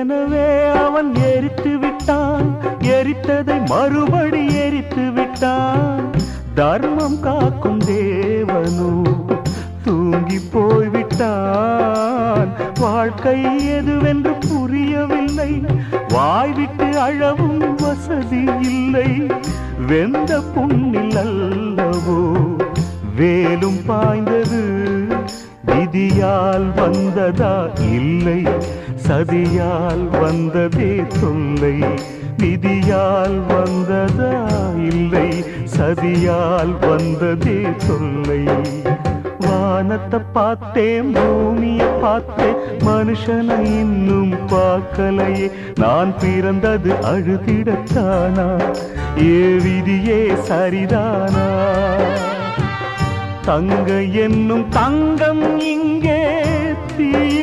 ஏற்கனவே அவன் எரித்து விட்டான், எரித்ததை மறுபடி எரித்து விட்டான். தர்மம் காக்கும் தேவனோ தூங்கி போய்விட்டான். வாழ்க்கை எதுவென்று புரியவில்லை, வாய்விட்டு அழவும் வசதி இல்லை. வெந்த புண்ணில் அல்லவோ வேலும் பாய்ந்தது, விதியால் வந்ததா இல்லை சதியால் வந்ததே தொல்லை. விதியால் வந்ததா இல்லை சதியால் வந்ததே தொல்லை. வானத்தை பார்த்தேன், பூமியை பார்த்தேன், மனுஷனை இன்னும் பார்க்கலையே. நான் பிறந்தது அழுதிடத்தானா, ஏ விதியே சரிதானா? தங்க என்னும் தங்கம் இங்கே தீ